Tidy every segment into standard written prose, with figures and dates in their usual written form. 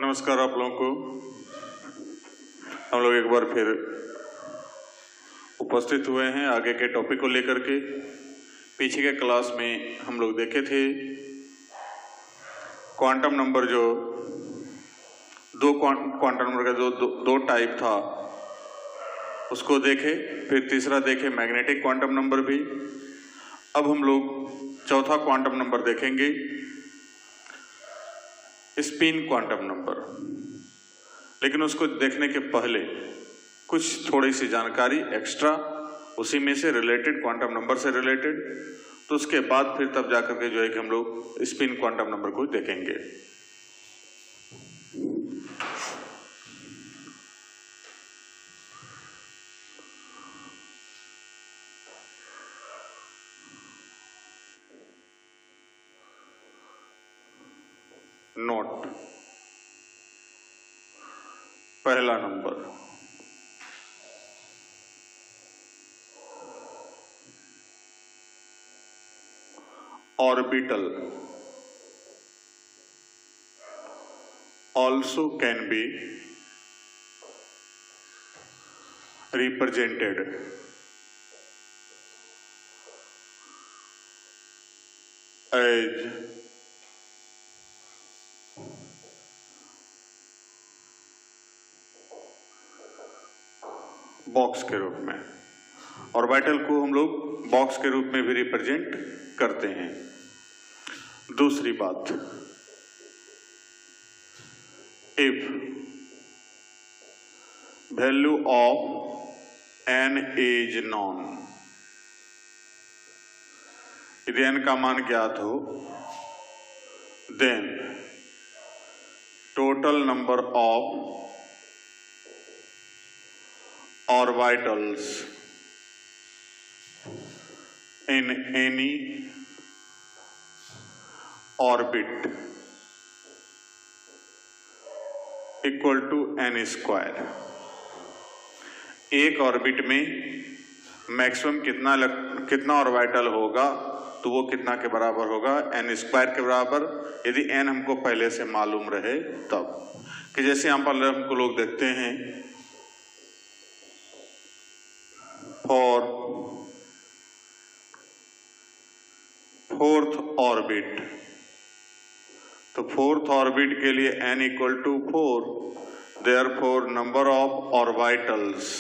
नमस्कार आप लोगों को। हम लोग एक बार फिर उपस्थित हुए हैं आगे के टॉपिक को लेकर के। पीछे के क्लास में हम लोग देखे थे क्वांटम नंबर, जो दो क्वांटम नंबर का जो दो टाइप था उसको देखे, फिर तीसरा देखे मैग्नेटिक क्वांटम नंबर भी। अब हम लोग चौथा क्वांटम नंबर देखेंगे, स्पिन क्वांटम नंबर। लेकिन उसको देखने के पहले कुछ थोड़ी सी जानकारी एक्स्ट्रा उसी में से रिलेटेड, क्वांटम नंबर से रिलेटेड, तो उसके बाद फिर तब जाकर के जो है कि हम लोग स्पिन क्वांटम नंबर को देखेंगे। नोट, पहला number orbital also can be represented as box के रूप में। ऑर्बिटल को हम लोग बॉक्स के रूप में भी रिप्रेजेंट करते हैं। दूसरी बात, if value of n is known, यदि n का मान ज्ञात हो, then total number of orbitals in any orbit equal to n square। एक ऑर्बिट में मैक्सिमम कितना ऑर्बिटल होगा, तो वो कितना के बराबर होगा, n स्क्वायर के बराबर, यदि n हमको पहले से मालूम रहे तब। कि जैसे यहाँ पर हमको लोग देखते हैं फॉर फोर्थ ऑर्बिट, तो फोर्थ ऑर्बिट के लिए n equal to 4, therefore number of orbitals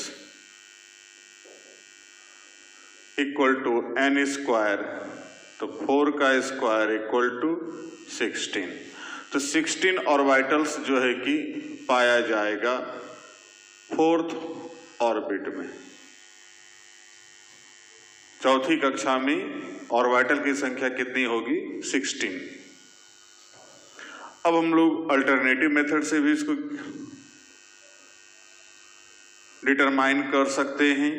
equal to n square, तो 4 का स्क्वायर इक्वल टू 16। तो 16 ऑर्बिटल्स जो है कि पाया जाएगा फोर्थ ऑर्बिट में। चौथी कक्षा में ऑर्बिटल की संख्या कितनी होगी, 16। अब हम लोग अल्टरनेटिव मेथड से भी इसको डिटरमाइन कर सकते हैं।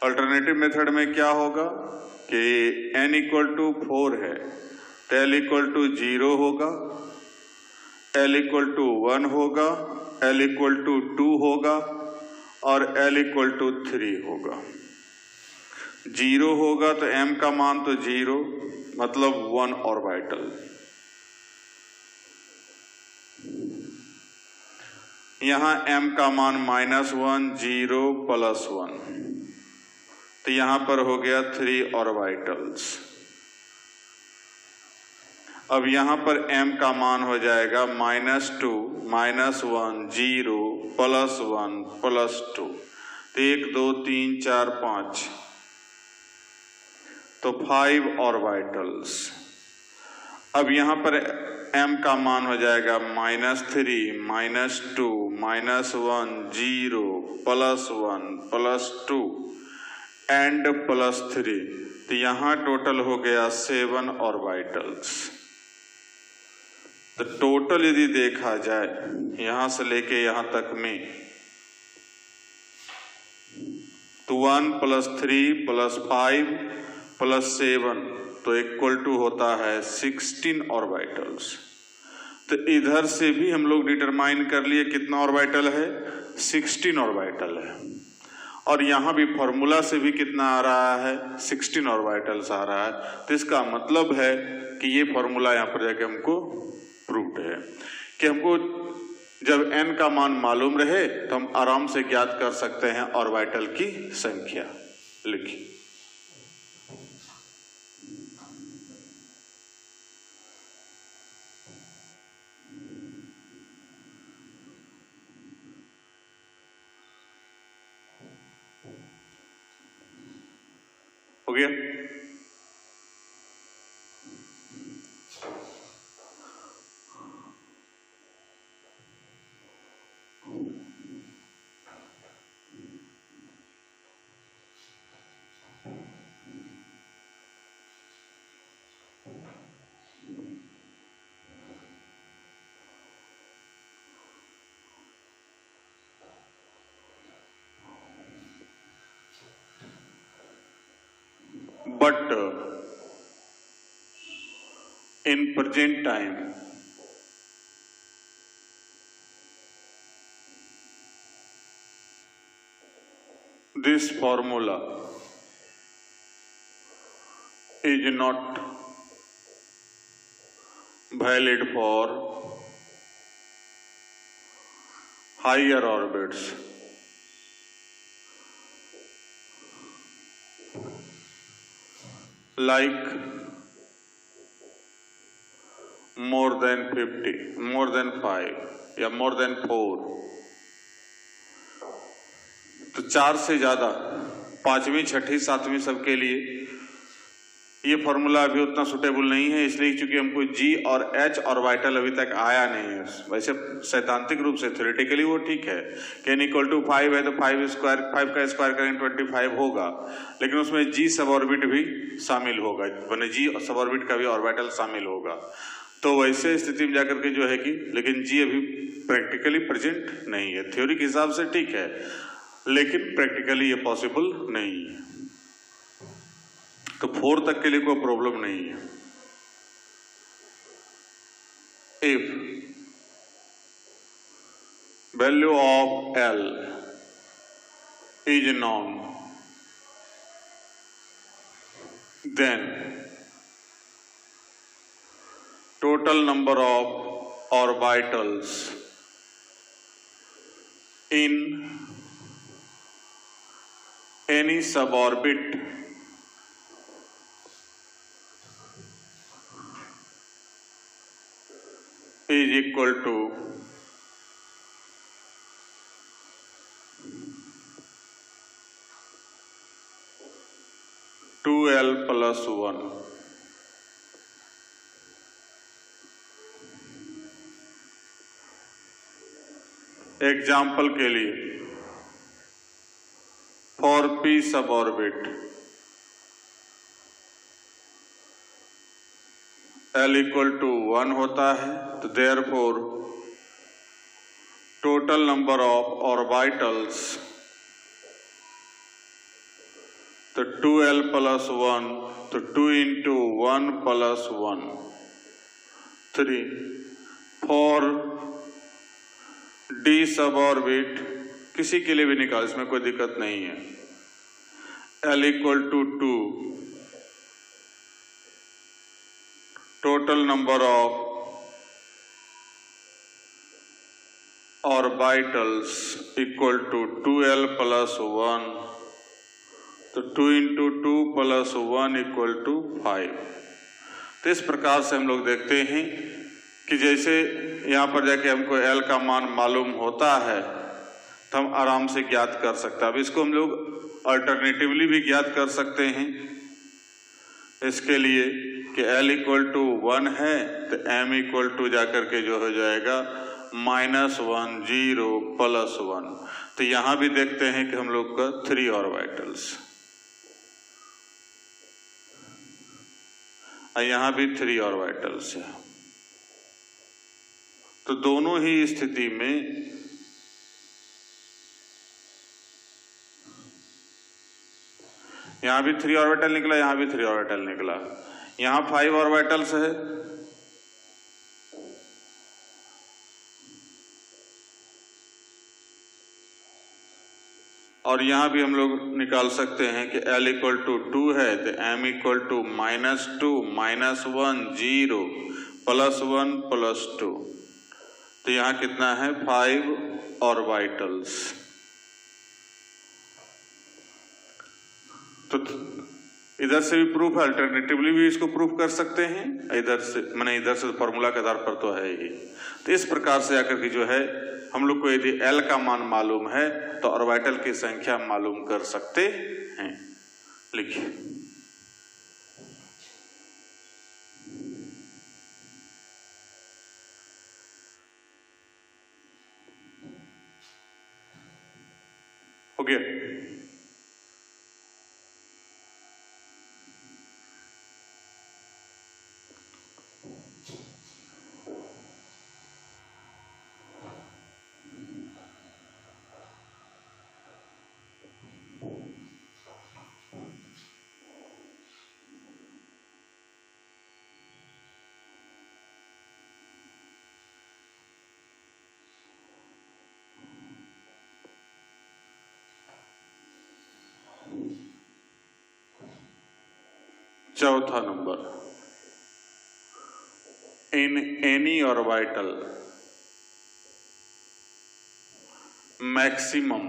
अल्टरनेटिव मेथड में क्या होगा कि n इक्वल टू 4 है, तो l इक्वल टू 0 होगा, l इक्वल टू 1 होगा, l इक्वल टू 2 होगा और l इक्वल टू 3 होगा। 0 होगा तो m का मान तो 0, मतलब 1 ऑर्बिटल। यहां m का मान -1, 0, +1, तो यहां पर हो गया 3 ऑर्बिटल्स। अब यहां पर m का मान हो जाएगा -2, -1, 0, +1, +2, तो 1, 2, 3, 4, 5, तो 5 ऑर्बिटल्स। अब यहां पर m का मान हो जाएगा -3, -2, -1, 0, +1, +2 एंड +3, तो यहां टोटल हो गया 7 ऑर्बिटल्स। तो टोटल यदि देखा जाए यहां से लेके यहां तक में, तो 1 + 3 + 5 + 7 तो इक्वल टू होता है 16 ऑर्बिटल्स। तो इधर से भी हम लोग डिटरमाइन कर लिए कितना ऑर्बिटल है, 16 ऑर्बिटल है। और यहां भी फॉर्मूला से भी कितना आ रहा है, 16 ऑर्बिटल्स आ रहा है। तो इसका मतलब है कि ये फॉर्मूला यहां पर जाके हमको प्रूव्ड है कि हमको जब n का मान मालूम रहे तो हम आराम से ज्ञात कर सकते हैं ऑर्बिटल की संख्या। लिखिए हो गया। But in present time, this formula is not valid for higher orbits. Like more than 50, more than 5 या more than 4, तो 4 से ज्यादा 5वीं 6वीं 7वीं सबके लिए ये फॉर्मूला अभी उतना सुटेबल नहीं है, इसलिए क्योंकि हमको G और H ऑर्बिटल अभी तक आया नहीं है। वैसे सैद्धांतिक रूप से थ्योरेटिकली वो ठीक है कि n = 5 है तो 5 का स्क्वायर करेंगे 25 होगा, लेकिन उसमें G सब ऑर्बिट भी शामिल होगा, माने G सब ऑर्बिट का भी ऑर्बिटल शामिल होगा। तो वैसे स्थिति में जाकर के जो है कि लेकिन G अभी प्रैक्टिकली प्रेजेंट नहीं है। थ्योरी के हिसाब से ठीक है, लेकिन प्रैक्टिकली ये पॉसिबल नहीं है। तो 4 तक के लिए कोई प्रॉब्लम नहीं है। If value of L is known, then total number of orbitals in any suborbit is equal to (2L + 1). Example के लिए फॉर P सब ऑर्बिट L = 1 होता है, तो therefore total number of orbitals, तो 2L + 1, तो 2 × 1 + 1 3। फॉर D सब orbit किसी के लिए भी निकाल, इसमें कोई दिक्कत नहीं है। L = 2, total number of orbitals = 2L + 1, तो 2 × 2 + 1 = 5। तो इस प्रकार से हम लोग देखते हैं कि जैसे यहाँ पर जाके हमको L का मान मालूम होता है तो हम आराम से ज्ञात कर सकते हैं। अब इसको हम लोग अल्टरनेटिवली भी ज्ञात कर सकते हैं, इसके लिए कि L = 1 है तो M = जाकर के जो हो जाएगा -1 0 + 1। तो यहाँ भी देखते हैं कि हम लोग का 3 ऑर्बिटल्स, यहाँ भी 3 ऑर्बिटल्स है। तो दोनों ही स्थिति में यहाँ भी 3 ऑर्बिटल निकला, यहाँ भी 3 ऑर्बिटल निकला, यहाँ 5 ऑर्बिटल्स है, और यहाँ भी हम लोग निकाल सकते हैं कि L इक्वल टू 2 है तो M इक्वल टू -2 -1 0 +1 +2, तो यहाँ कितना है 5 ऑर्बिटल्स। तो इधर से भी प्रूफ है, अल्टरनेटिवली भी इसको प्रूफ कर सकते हैं, इधर से मैंने इधर से फॉर्मूला के आधार पर तो है ही। तो इस प्रकार से आकर के जो है हम लोग को यदि L का मान मालूम है तो ऑर्बिटल की संख्या मालूम कर सकते हैं। लिखिए हो गया। चौथा number, in any orbital maximum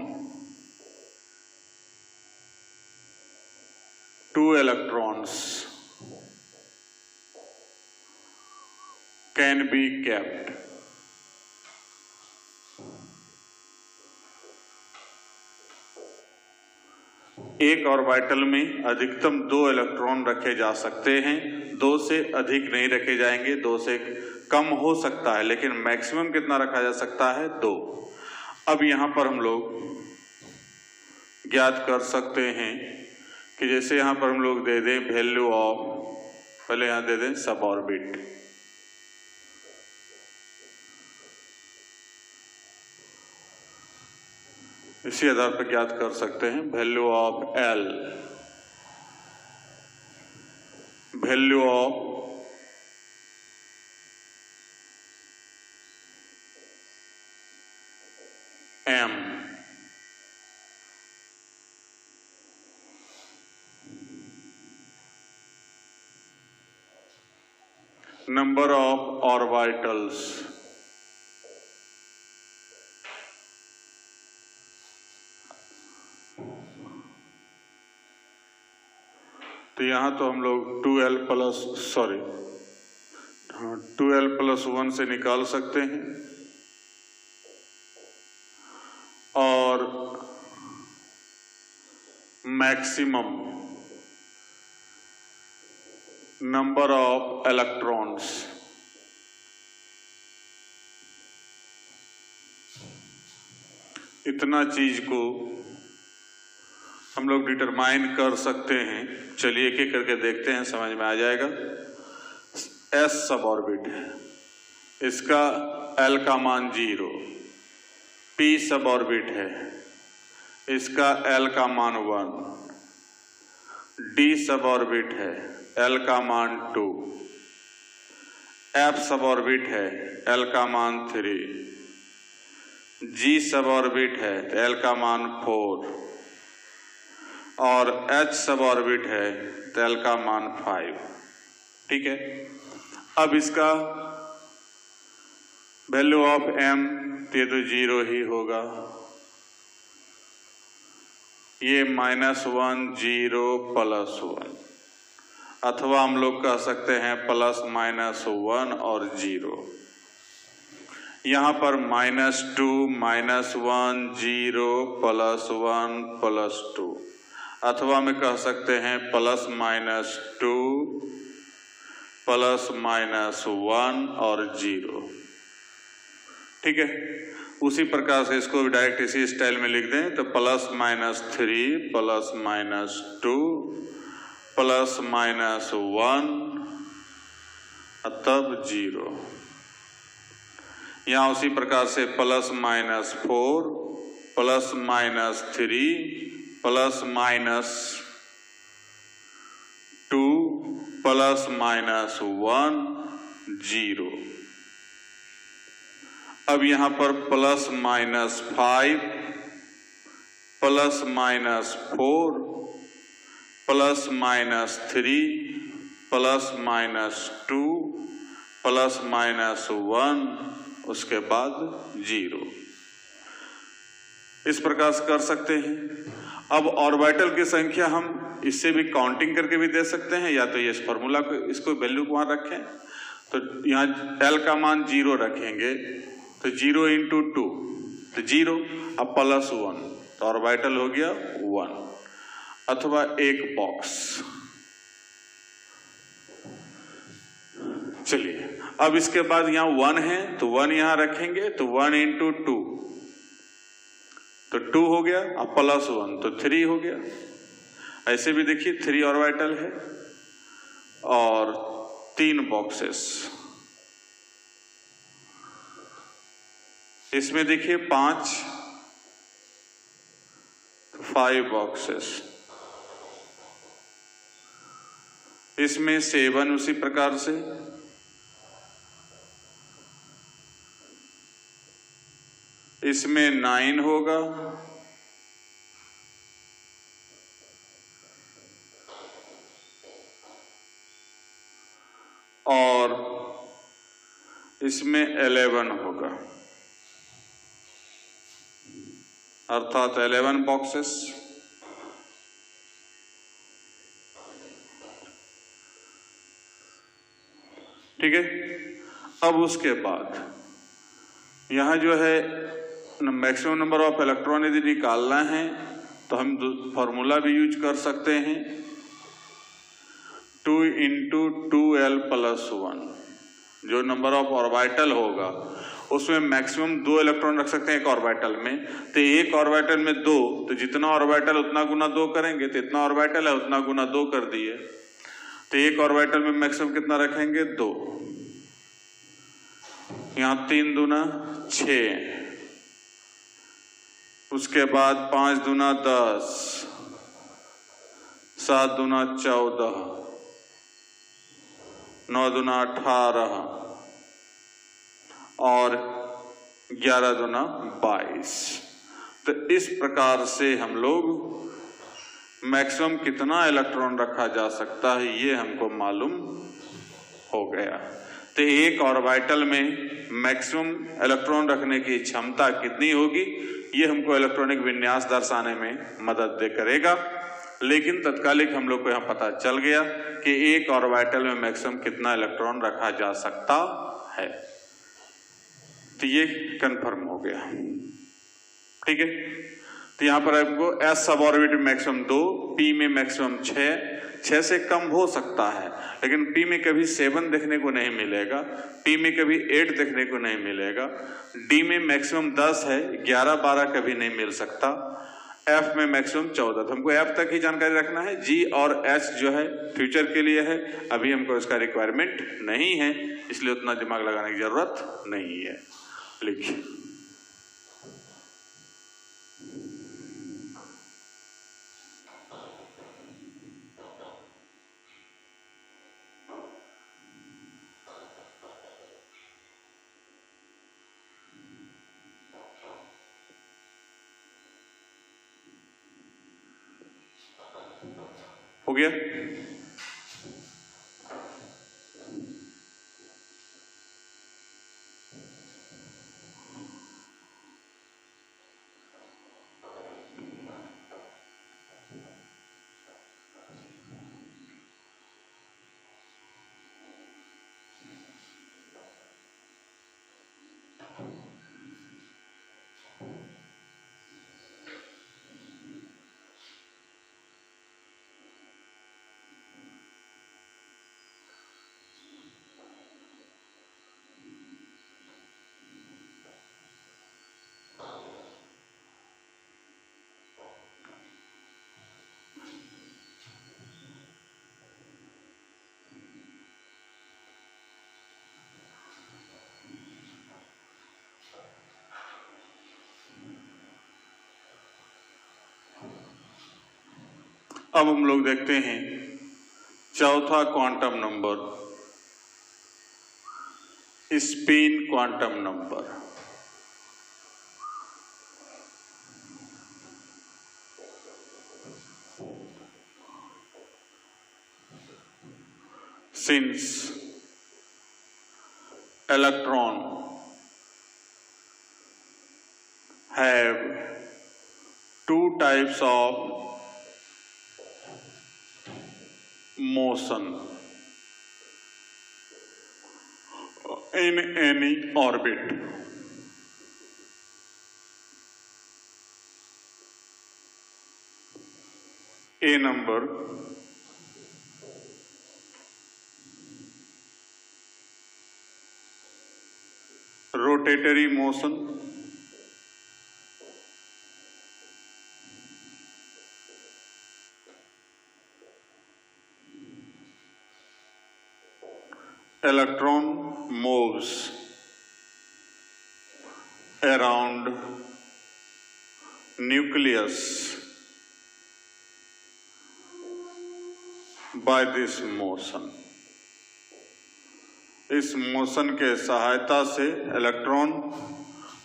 2 electrons can be kept एक ऑर्बिटल में अधिकतम 2 इलेक्ट्रॉन रखे जा सकते हैं, 2 से अधिक नहीं रखे जाएंगे, 2 से कम हो सकता है, लेकिन मैक्सिमम कितना रखा जा सकता है 2। अब यहां पर हम लोग ज्ञात कर सकते हैं कि जैसे यहां पर हम लोग दे दें वैल्यू ऑफ, पहले यहां दे दें सब ऑर्बिट, इसी आधार पर ज्ञात कर सकते हैं value of L, value of M, number of orbitals, तो यहां तो हम लोग 2L + 1 से निकाल सकते हैं, और मैक्सिमम नंबर ऑफ इलेक्ट्रॉन्स, इतना चीज को हम लोग डिटरमाइन कर सकते हैं। चलिए एक एक करके देखते हैं, समझ में आ जाएगा। S सब ऑर्बिट है, इसका L का मान 0, P सब ऑर्बिट है, इसका L का मान 1, D सब ऑर्बिट है, L का मान 2, F सब ऑर्बिट है, L का मान 3, G सब ऑर्बिट है, L का मान 4, और H सब ऑर्बिट है तो L का मान 5। ठीक है, अब इसका वैल्यू ऑफ M ये तो 0 ही होगा, ये -1 0 +1, अथवा हम लोग कह सकते हैं ±1 और 0। यहाँ पर -2 -1 0 +1 +2, अथवा में कह सकते हैं +-2 +-1 और 0। ठीक है, उसी प्रकार से इसको भी डायरेक्ट इसी स्टाइल में लिख दें तो +-3 +-2 +-1 तब 0। यहाँ उसी प्रकार से +-4 +-3 +-2 +-1 0। अब यहाँ पर +-5 plus minus 4 plus minus 3 plus minus 2 plus minus 1 उसके बाद 0। इस प्रकार से कर सकते हैं। अब ऑर्बिटल की संख्या हम इससे भी काउंटिंग करके भी दे सकते हैं, या तो ये इस फॉर्मूला को इसको वैल्यू को वहां रखें, तो यहाँ L का मान 0 रखेंगे तो 0 इंटू 2 तो 0, अब प्लस 1 तो ऑर्बिटल हो गया 1, अथवा एक बॉक्स। चलिए अब इसके बाद यहाँ 1 है तो 1 यहां रखेंगे तो 1 इंटू 2 तो 2 हो गया, अब प्लस 1 तो 3 हो गया। ऐसे भी देखिए 3 ऑर्बिटल है और 3 बॉक्सेस। इसमें देखिए 5 बॉक्सेस, इसमें 7 उसी प्रकार से, इसमें 9 होगा, और इसमें 11 होगा, अर्थात 11 बॉक्सेस। ठीक है। अब उसके बाद यहां जो है मैक्सिमम नंबर ऑफ इलेक्ट्रॉन यदि निकालना है तो हम फॉर्मूला भी यूज कर सकते हैं, 2 इंटू 2L प्लस 1। जो नंबर ऑफ ऑर्बिटल होगा उसमें मैक्सिमम 2 इलेक्ट्रॉन रख सकते हैं एक ऑर्बिटल में, तो एक ऑर्बिटल में 2, तो जितना ऑर्बिटल उतना गुना 2 करेंगे, तो इतना ऑर्बिटल है उतना गुना 2 कर दिए, तो एक ऑर्बिटल में मैक्सिमम कितना रखेंगे 2। यहां 3 दूना 6, उसके बाद 5 दूना 10, 7 दूना 14, 9 दूना 18 और 11 दूना 22। तो इस प्रकार से हम लोग मैक्सिमम कितना इलेक्ट्रॉन रखा जा सकता है ये हमको मालूम हो गया। तो एक ऑर्बिटल में मैक्सिमम इलेक्ट्रॉन रखने की क्षमता कितनी होगी ये हमको इलेक्ट्रॉनिक विन्यास दर्शाने में मदद दे करेगा। लेकिन तत्कालिक हम लोग को यहाँ पता चल गया कि एक ऑर्बिटल में मैक्सिमम कितना इलेक्ट्रॉन रखा जा सकता है, तो ये कंफर्म हो गया। ठीक है। तो यहां पर आपको S सब ऑर्बिट मैक्सिमम 2, P में मैक्सिमम 6 से कम हो सकता है, लेकिन P में कभी 7 देखने को नहीं मिलेगा, P में कभी 8 देखने को नहीं मिलेगा, D में मैक्सिमम 10 है, 11-12 कभी नहीं मिल सकता, F में मैक्सिमम 14। तो हमको F तक ही जानकारी रखना है, G और H जो है फ्यूचर के लिए है, अभी हमको इसका रिक्वायरमेंट नहीं है, इसलिए उतना दिमाग लगाने की जरूरत नहीं है। लिखिए हो गया। अब हम लोग देखते हैं चौथा quantum number, spin quantum number. since electron have two types of motion in any orbit. A number rotatory motion, electron moves around nucleus by this motion. इस मोशन के सहायता से इलेक्ट्रॉन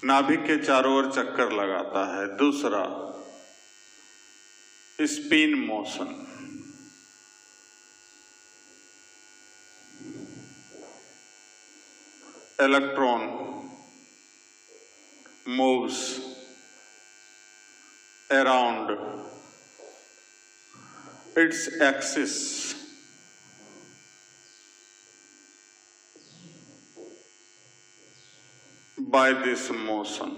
नाभिक के चारों ओर चक्कर लगाता है। दूसरा spin motion, electron moves around its axis by this motion.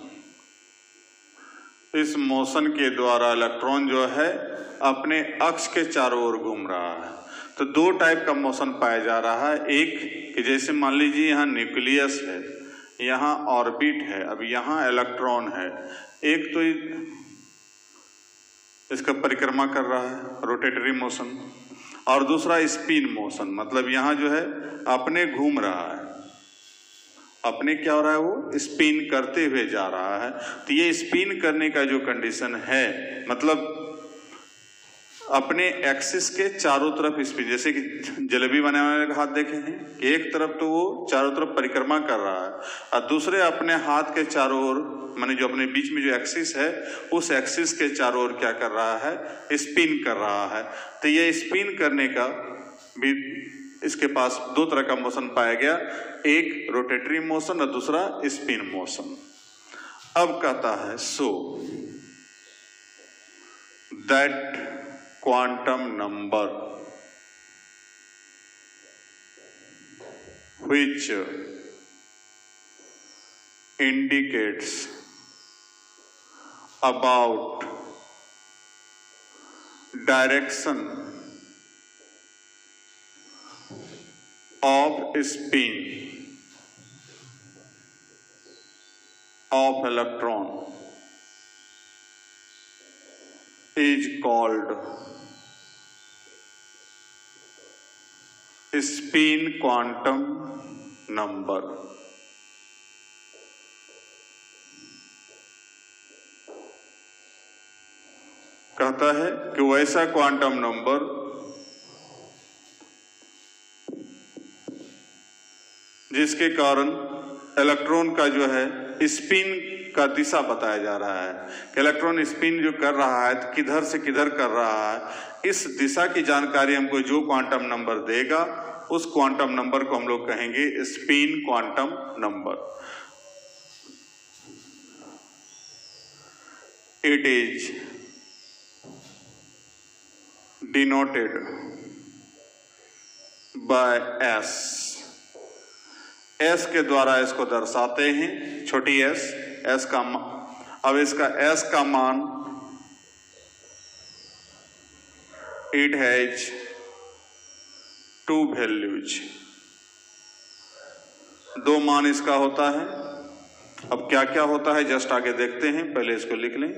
इस मोशन के द्वारा इलेक्ट्रॉन जो है अपने अक्ष के चारों ओर घूम रहा है। तो दो टाइप का मोशन पाया जा रहा है। एक कि जैसे मान लीजिए यहाँ न्यूक्लियस है, यहाँ ऑर्बिट है, अब यहाँ इलेक्ट्रॉन है, एक तो इसका परिक्रमा कर रहा है रोटेटरी मोशन, और दूसरा स्पिन मोशन, मतलब यहाँ जो है अपने घूम रहा है, अपने क्या हो रहा है, वो स्पिन करते हुए जा रहा है। तो ये स्पिन करने का जो कंडीशन है, मतलब अपने एक्सिस के चारों तरफ स्पिन, जैसे कि जलेबी बनाने वाले का हाथ देखे हैं कि एक तरफ तो वो चारों तरफ परिक्रमा कर रहा है और दूसरे अपने हाथ के चारों ओर, माने जो अपने बीच में जो एक्सिस है उस एक्सिस के चारों ओर क्या कर रहा है, स्पिन कर रहा है। तो ये स्पिन करने का भी इसके पास दो तरह का मोशन पाया गया, एक रोटेटरी मोशन और दूसरा स्पिन मोशन। अब कहता है so that quantum number which indicates about direction of spin of electron is called spin quantum number. कहता है कि वैसा क्वांटम नंबर जिसके कारण इलेक्ट्रॉन का जो है स्पिन का दिशा बताया जा रहा है कि इलेक्ट्रॉन स्पिन जो कर रहा है तो किधर से किधर कर रहा है, इस दिशा की जानकारी हमको जो क्वांटम नंबर देगा उस क्वांटम नंबर को हम लोग कहेंगे spin quantum number. It is denoted by S. S के द्वारा इसको दर्शाते हैं, छोटी एस, एस का अब इसका एस का मान इट हैज टू वैल्यूज, दो मान इसका होता है। अब क्या क्या होता है जस्ट आगे देखते हैं, पहले इसको लिख लें।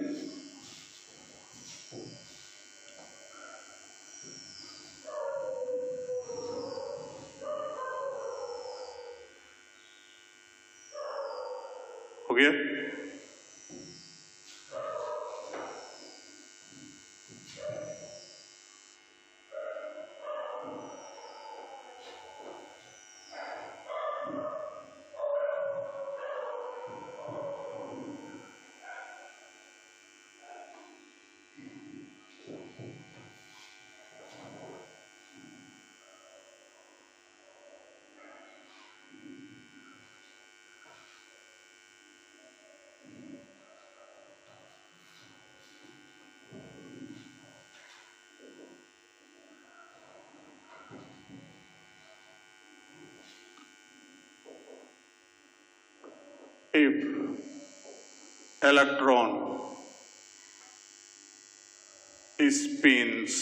हो गया? if electron spins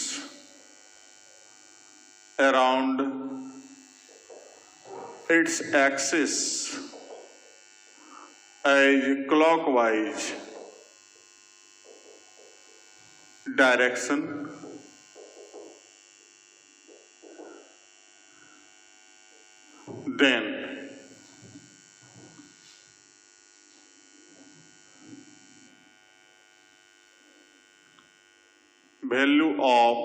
around its axis as clockwise direction, then value of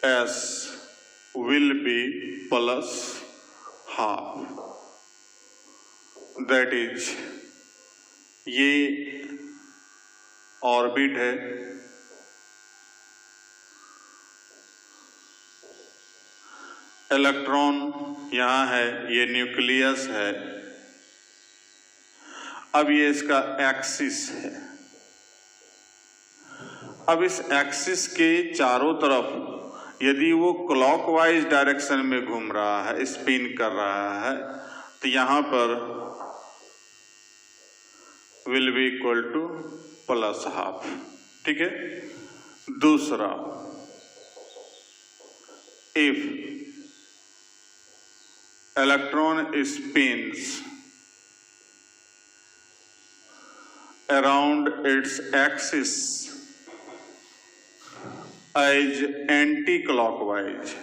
S will be plus half. That is, ये ऑर्बिट है, इलेक्ट्रॉन यहाँ है, ये न्यूक्लियस है। अब ये इसका एक्सिस है। अब इस एक्सिस के चारों तरफ यदि वो क्लॉकवाइज डायरेक्शन में घूम रहा है, स्पिन कर रहा है, तो यहां पर will be equal to plus half. ठीक है। दूसरा, if electron spins around its axis as anti-clockwise,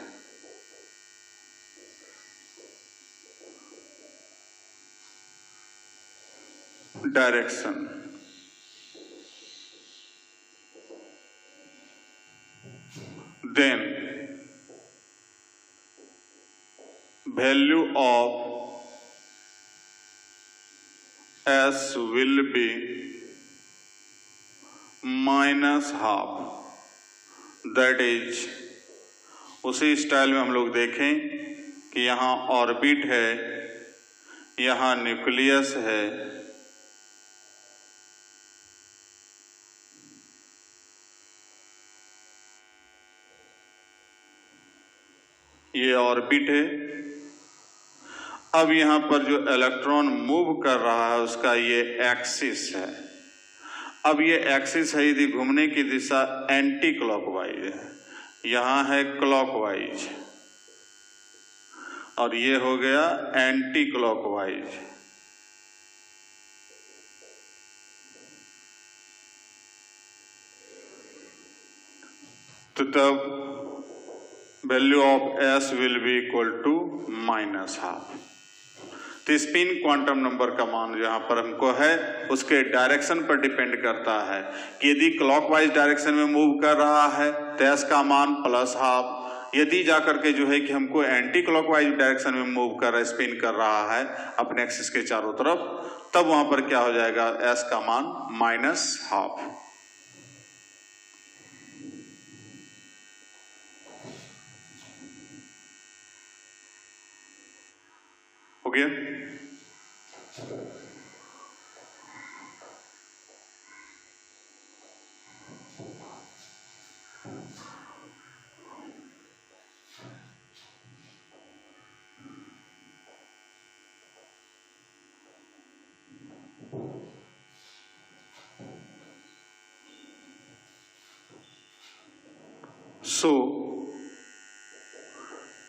direction, then value of S will be minus half. That is, उसी स्टाइल में हम लोग देखें कि यहाँ ऑर्बिट है, यहाँ न्यूक्लियस है, ये ऑर्बिट है। अब यहाँ पर जो इलेक्ट्रॉन मूव कर रहा है उसका ये एक्सिस है। अब ये एक्सिस है, यदि घूमने की दिशा एंटी क्लॉकवाइज है, यहाँ है क्लॉकवाइज और ये हो गया एंटी क्लॉकवाइज। तो तब value of S will be equal to minus half. तो स्पिन क्वांटम नंबर का मान जहां पर हमको है उसके डायरेक्शन पर डिपेंड करता है कि यदि क्लॉकवाइज डायरेक्शन में मूव कर रहा है तो एस का मान प्लस हाफ। यदि जाकर के जो है कि हमको एंटी क्लॉकवाइज डायरेक्शन में मूव कर रहा है, स्पिन कर रहा है अपने एक्सिस के चारों तरफ, तब वहां पर क्या हो जाएगा, एस का मान माइनस हाफ। हो गया। So,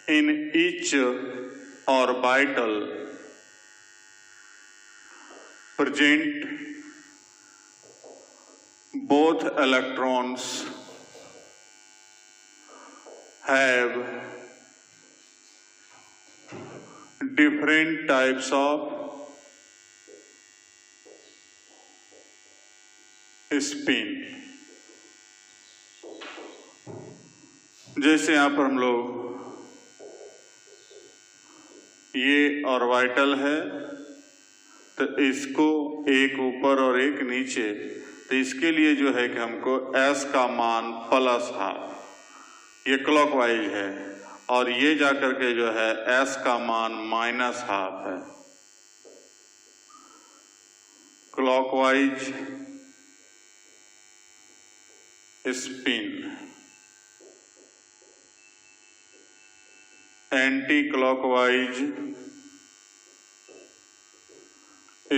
in each orbital present both electrons have different types of spin। जैसे यहां पर हम लोग ये ऑर्बिटल है तो इसको एक ऊपर और एक नीचे, तो इसके लिए जो है कि हमको S का मान प्लस हाफ, ये क्लॉकवाइज है, और ये जाकर के जो है S का मान माइनस हाफ है। Clockwise spin, anti clockwise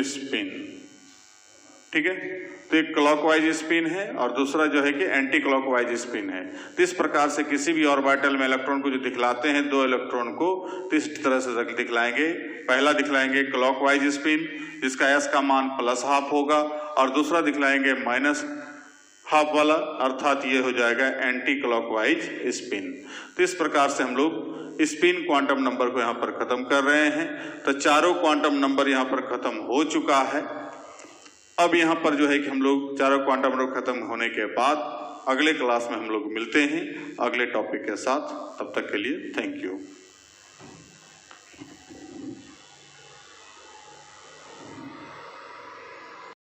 spin. ठीक है, तो एक क्लॉकवाइज स्पिन है और दूसरा जो है कि एंटी क्लॉकवाइज स्पिन है। तो इस प्रकार से किसी भी ऑर्बिटल में इलेक्ट्रॉन को जो दिखलाते हैं, दो इलेक्ट्रॉन को, तो इस तरह से दिखलाएंगे। पहला दिखलाएंगे क्लॉकवाइज स्पिन जिसका एस का मान +½ होगा, और दूसरा दिखलाएंगे -½ वाला, अर्थात ये हो जाएगा एंटी क्लॉकवाइज स्पिन। तो इस प्रकार से हम लोग स्पिन क्वांटम नंबर को यहाँ पर खत्म कर रहे हैं। तो चारों क्वांटम नंबर यहाँ पर खत्म हो चुका है। अब यहाँ पर जो है कि हम लोग चारों क्वांटम नंबर खत्म होने के बाद अगले क्लास में हम लोग मिलते हैं अगले टॉपिक के साथ। तब तक के लिए थैंक यू।